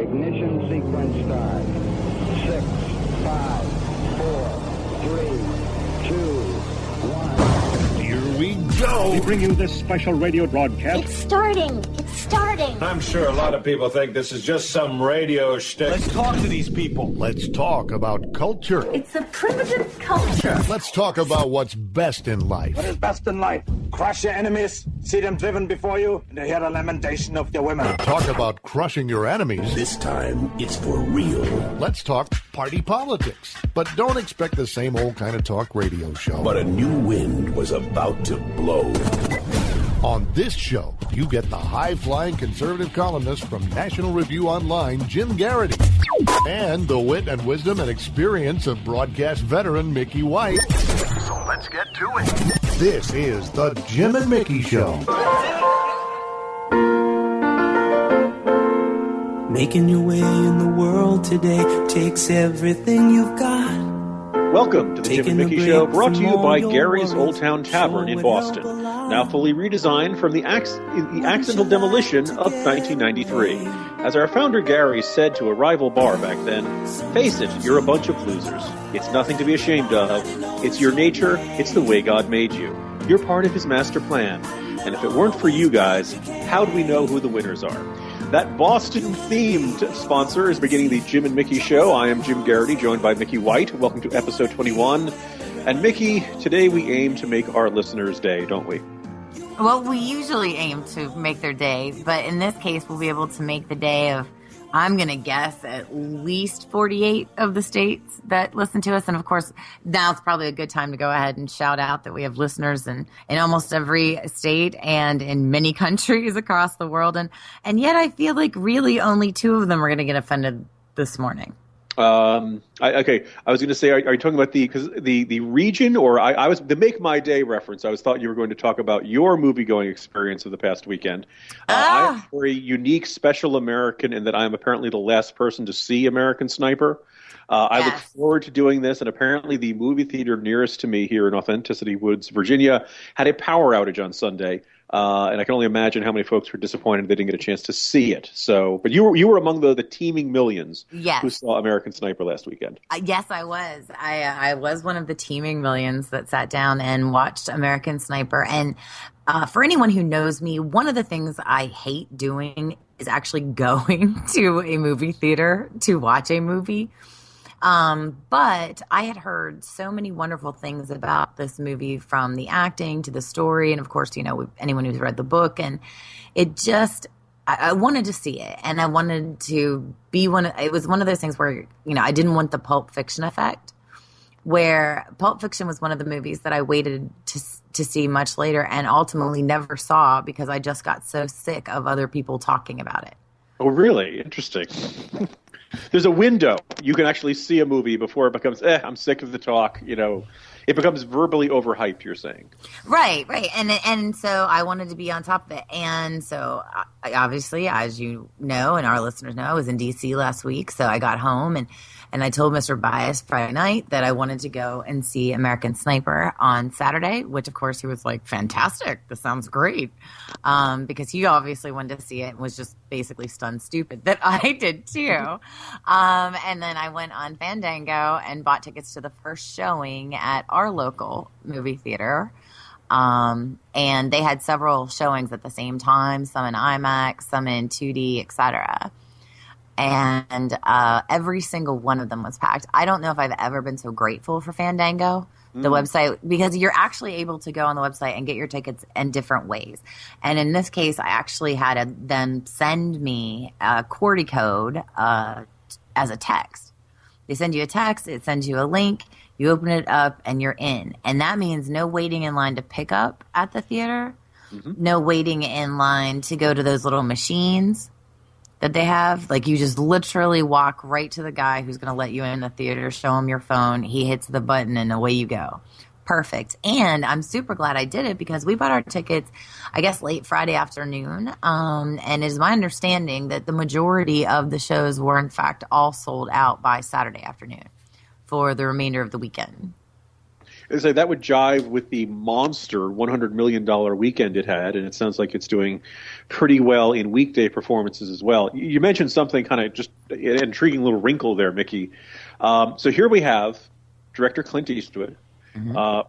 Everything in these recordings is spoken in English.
Ignition sequence start. 6, 5, 4, 3, 2, 1. Here we go. We bring you this special radio broadcast. It's starting. I'm sure a lot of people think this is just some radio shtick. Let's talk to these people. Let's talk about culture. It's a primitive culture. Let's talk about what's best in life. What is best in life? Crush your enemies, see them driven before you, and hear the lamentation of your women. Talk about crushing your enemies. This time, it's for real. Let's talk party politics. But don't expect the same old kind of talk radio show. But a new wind was about to blow. On this show, you get the high-flying conservative columnist from National Review Online, Jim Garrity, and the wit and wisdom and experience of broadcast veteran Mickey White. So let's get to it. This is the Jim and Mickey Show. Making your way in the world today takes everything you've got. Welcome to the Jim and Mickey Show, brought to you by Gary's Old Town Tavern in Boston, now fully redesigned from the accidental demolition of 1993. As our founder Gary said to a rival bar back then, face it, you're a bunch of losers. It's nothing to be ashamed of. It's your nature. It's the way God made you. You're part of his master plan. And if it weren't for you guys, how do we know who the winners are? That Boston-themed sponsor is beginning the Jim and Mickey Show. I am Jim Garrity, joined by Mickey White. Welcome to episode 21. And Mickey, today we aim to make our listeners' day, don't we? Well, we usually aim to make their day, but in this case, we'll be able to make the day of, I'm going to guess, at least 48 of the states that listen to us. And of course, now it's probably a good time to go ahead and shout out that we have listeners in almost every state and in many countries across the world. And yet I feel like really only 2 of them are going to get offended this morning. Okay. I was going to say, are you talking about the region, or I was the Make My Day reference? I thought you were going to talk about your movie-going experience of the past weekend. I'm a very unique, special American in that I'm apparently the last person to see American Sniper. I look forward to doing this, and apparently the movie theater nearest to me here in Authenticity Woods, Virginia, had a power outage on Sunday. And I can only imagine how many folks were disappointed they didn't get a chance to see it. So, but you were among the teeming millions who saw American Sniper last weekend. Yes, I was. I was one of the teeming millions that sat down and watched American Sniper. And for anyone who knows me, one of the things I hate doing is actually going to a movie theater to watch a movie. But I had heard so many wonderful things about this movie, from the acting to the story. And of course, anyone who's read the book, and it just, I wanted to see it, and I wanted to be it was one of those things where, I didn't want the Pulp Fiction effect, where Pulp Fiction was one of the movies that I waited to see much later and ultimately never saw because I just got so sick of other people talking about it. Oh, really? Interesting. There's a window. You can actually see a movie before it becomes, I'm sick of the talk. It becomes verbally overhyped, you're saying. Right. And so I wanted to be on top of it. And so I, obviously, as you know, and our listeners know, I was in D.C. last week. So I got home and I told Mr. Bias Friday night that I wanted to go and see American Sniper on Saturday, which of course he was like, fantastic. This sounds great. Because he obviously wanted to see it and was just basically stunned stupid that I did too. And then I went on Fandango and bought tickets to the first showing at our local movie theater. And they had several showings at the same time, some in IMAX, some in 2D, etc. And every single one of them was packed. I don't know if I've ever been so grateful for Fandango, the website, because you're actually able to go on the website and get your tickets in different ways. And in this case, I actually had them send me a QWERTY code as a text. They send you a text, it sends you a link, you open it up, and you're in. And that means no waiting in line to pick up at the theater, no waiting in line to go to those little machines that they have. Like, you just literally walk right to the guy who's going to let you in the theater, show him your phone, he hits the button, and away you go. Perfect. And I'm super glad I did it because we bought our tickets, I guess, late Friday afternoon. And it is my understanding that the majority of the shows were, in fact, all sold out by Saturday afternoon for the remainder of the weekend. So that would jive with the monster $100 million weekend it had, and it sounds like it's doing pretty well in weekday performances as well. You mentioned something kind of just an intriguing little wrinkle there, Mickey. So here we have director Clint Eastwood,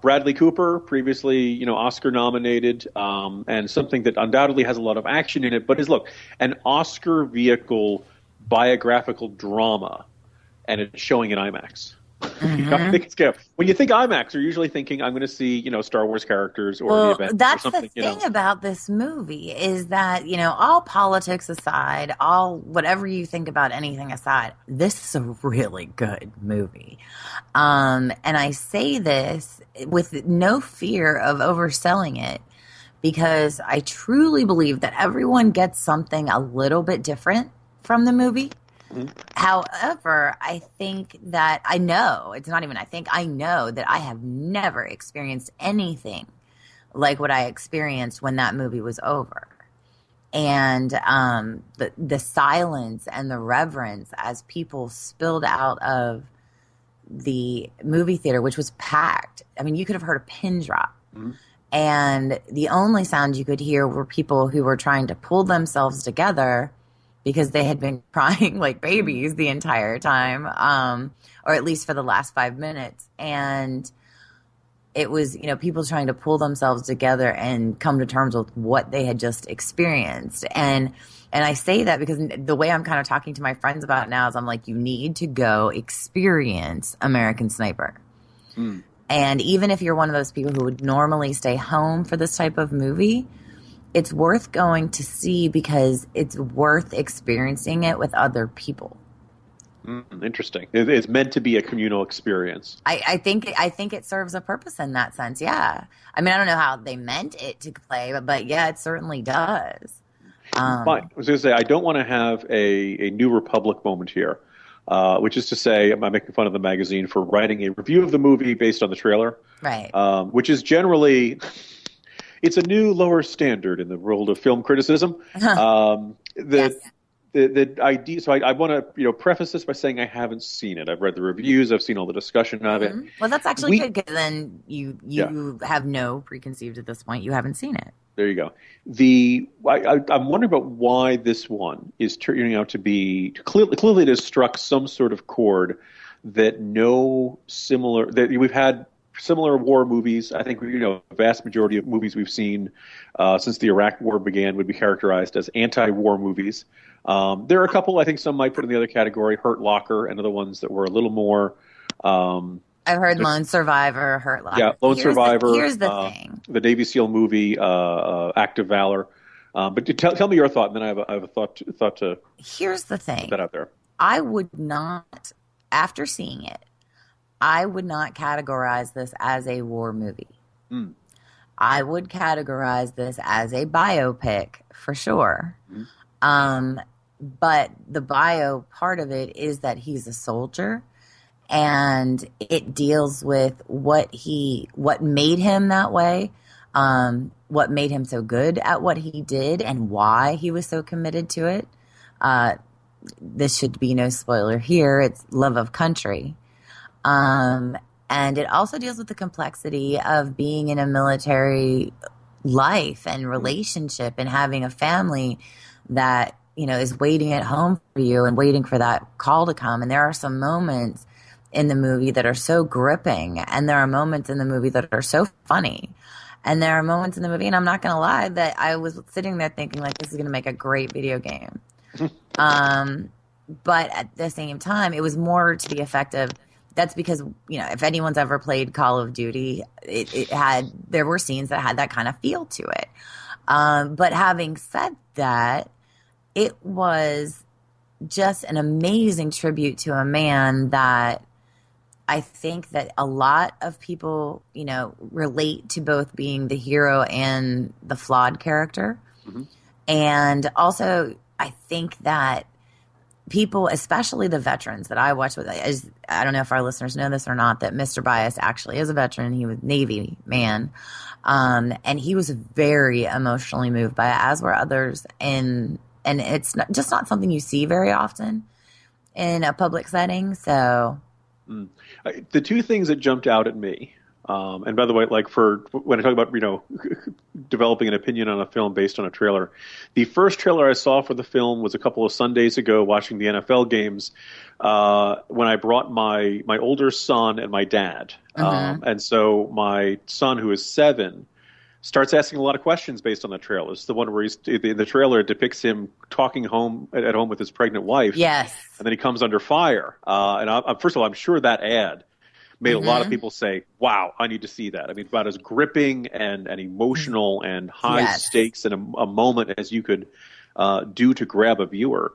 Bradley Cooper, previously Oscar nominated, and something that undoubtedly has a lot of action in it, but is an Oscar vehicle biographical drama, and it's showing in IMAX. When you think IMAX, you're usually thinking, I'm going to see, Star Wars characters or the event that's or something. The thing about this movie is that, all politics aside, all whatever you think about anything aside, this is a really good movie. And I say this with no fear of overselling it, because I truly believe that everyone gets something a little bit different from the movie. However, I think that I know that I have never experienced anything like what I experienced when that movie was over. And the silence and the reverence as people spilled out of the movie theater, which was packed. I mean, you could have heard a pin drop. And the only sound you could hear were people who were trying to pull themselves together because they had been crying like babies the entire time, or at least for the last 5 minutes. And it was, people trying to pull themselves together and come to terms with what they had just experienced. And I say that because the way I'm kind of talking to my friends about it now is I'm like, you need to go experience American Sniper. And even if you're one of those people who would normally stay home for this type of movie, it's worth going to see because it's worth experiencing it with other people. Interesting. It's meant to be a communal experience. I think it serves a purpose in that sense. Yeah. I mean, I don't know how they meant it to play, but yeah, it certainly does. But I was going to say, I don't want to have a New Republic moment here, which is to say, I'm making fun of the magazine for writing a review of the movie based on the trailer, right? Which is generally. It's a new lower standard in the world of film criticism. The idea. So I want to preface this by saying I haven't seen it. I've read the reviews. I've seen all the discussion of it. Well, that's actually good because then you have no preconceived at this point. You haven't seen it. There you go. I'm wondering about why this one is turning out to be clearly it has struck some sort of chord that we've had. Similar war movies, I think the vast majority of movies we've seen since the Iraq War began would be characterized as anti-war movies. There are a couple I think some might put in the other category, Hurt Locker, and other ones that were a little more. I've heard Lone Survivor, Hurt Locker. Yeah, Lone Survivor. Here's the thing: the Navy SEAL movie, Act of Valor. But tell me your thought, and then I have a thought to. Here's the thing: put that out there. I would not, after seeing it. I would not categorize this as a war movie. I would categorize this as a biopic for sure. But the bio part of it is that he's a soldier, and it deals with what made him that way, what made him so good at what he did, and why he was so committed to it. This should be no spoiler here. It's love of country. And it also deals with the complexity of being in a military life and relationship and having a family that, is waiting at home for you and waiting for that call to come. And there are some moments in the movie that are so gripping, and there are moments in the movie that are so funny. And there are moments in the movie, and I'm not going to lie, that I was sitting there thinking, like, this is going to make a great video game. But at the same time, it was more to the effect of, that's because, if anyone's ever played Call of Duty, there were scenes that had that kind of feel to it. But having said that, it was just an amazing tribute to a man that I think that a lot of people, relate to both being the hero and the flawed character. And also, I think that people, especially the veterans that I watch with, I don't know if our listeners know this or not, that Mr. Bias actually is a veteran. He was a Navy man. And he was very emotionally moved by it, as were others. And it's not something you see very often in a public setting. So the two things that jumped out at me And by the way, like when I talk about, developing an opinion on a film based on a trailer, the first trailer I saw for the film was a couple of Sundays ago watching the NFL games when I brought my older son and my dad. And so my son, who is 7, starts asking a lot of questions based on the trailer. It's the one where the trailer depicts him talking at home with his pregnant wife. Yes. And then he comes under fire. And first of all, I'm sure that ad made a lot of people say, wow, I need to see that. I mean, about as gripping and emotional and high stakes in a moment as you could do to grab a viewer.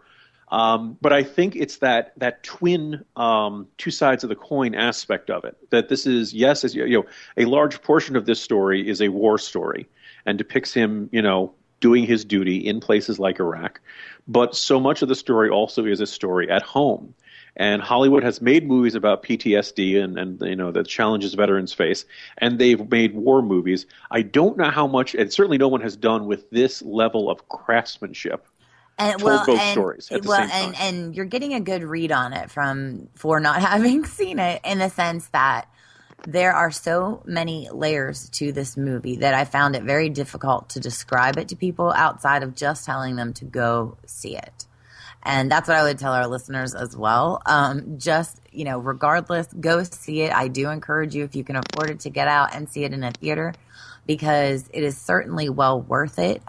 But I think it's that twin two sides of the coin aspect of it. That this is, yes, a large portion of this story is a war story and depicts him, doing his duty in places like Iraq. But so much of the story also is a story at home. And Hollywood has made movies about PTSD and the challenges veterans face, and they've made war movies. I don't know how much, and certainly no one has done with this level of craftsmanship. And, told both stories at the same time. And you're getting a good read on it for not having seen it, in the sense that there are so many layers to this movie that I found it very difficult to describe it to people outside of just telling them to go see it. And that's what I would tell our listeners as well. Regardless, go see it. I do encourage you, if you can afford it, to get out and see it in a theater, because it is certainly well worth it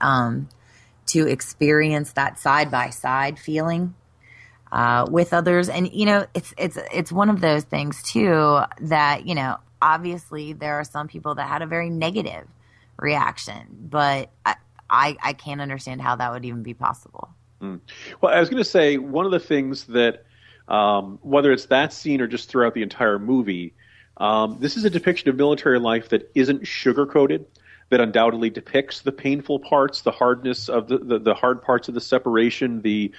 to experience that side-by-side feeling with others. And, it's one of those things, too, that, obviously there are some people that had a very negative reaction. But I can't understand how that would even be possible. Well, I was going to say, one of the things that, whether it's that scene or just throughout the entire movie, this is a depiction of military life that isn't sugar-coated, that undoubtedly depicts the painful parts, the hardness of the hard parts of the separation, the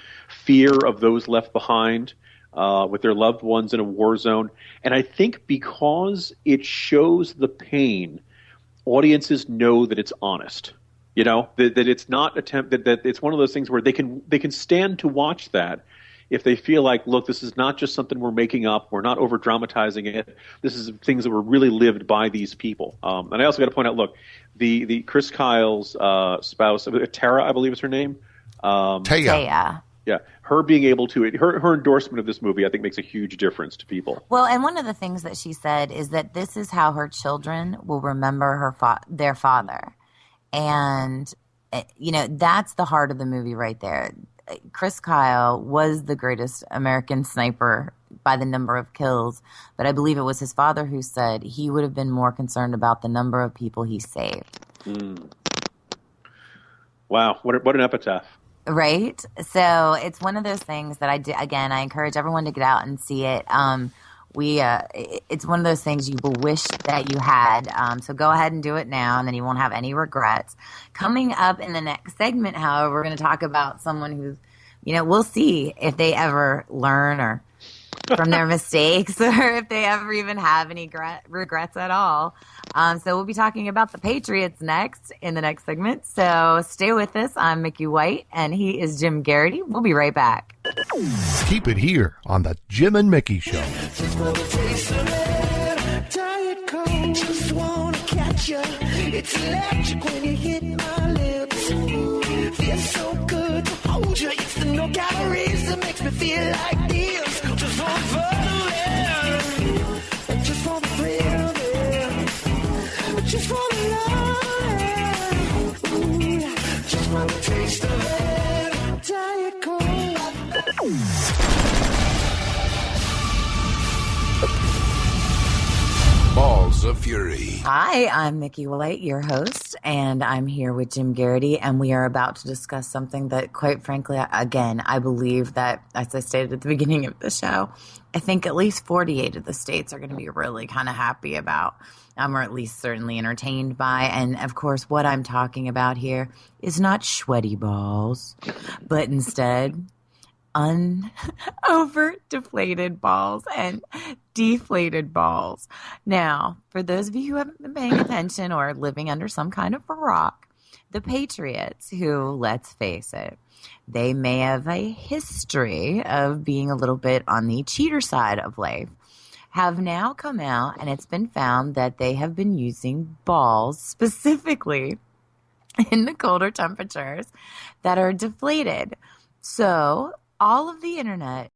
fear of those left behind with their loved ones in a war zone. And I think because it shows the pain, audiences know that it's honest. That it's not that it's one of those things where they can stand to watch that if they feel like, look, this is not just something we're making up. We're not over dramatizing it. This is things that were really lived by these people. And I also got to point out, look, the Chris Kyle's spouse, Tara, I believe is her name. Taya. Yeah, her being able to her endorsement of this movie, I think, makes a huge difference to people. Well, and one of the things that she said is that this is how her children will remember their father. And, that's the heart of the movie right there. Chris Kyle was the greatest American sniper by the number of kills, but I believe it was his father who said he would have been more concerned about the number of people he saved. Wow, what an epitaph. Right? So it's one of those things that I encourage everyone to get out and see it. It's one of those things you will wish that you had. So go ahead and do it now, and then you won't have any regrets. Coming up in the next segment, however, we're going to talk about someone who's, we'll see if they ever learn or from their mistakes, or if they ever even have any regrets at all. So we'll be talking about the Patriots next in the next segment. So stay with us. I'm Mickey White, and he is Jim Garrity. We'll be right back. Keep it here on the Jim and Mickey Show. Just wanna catch you. It's electric when you hit my lips. Feels so good to hold you. It's the no calories that makes me feel like this. Just want fun, just want the thrill, just want the love, just want the taste of it. Diet Coke. Balls of Fury. Hi, I'm Mickey White, your host, and I'm here with Jim Garrity, and we are about to discuss something that, quite frankly, again, I believe that, as I stated at the beginning of the show, I think at least 48 of the states are going to be really kind of happy about, or at least certainly entertained by. And, of course, what I'm talking about here is not sweaty balls, but instead over-deflated balls and deflated balls. Now, for those of you who haven't been paying attention or living under some kind of a rock, the Patriots, who, let's face it, they may have a history of being a little bit on the cheater side of life, have now come out, and it's been found that they have been using balls specifically in the colder temperatures that are deflated. So all of the internet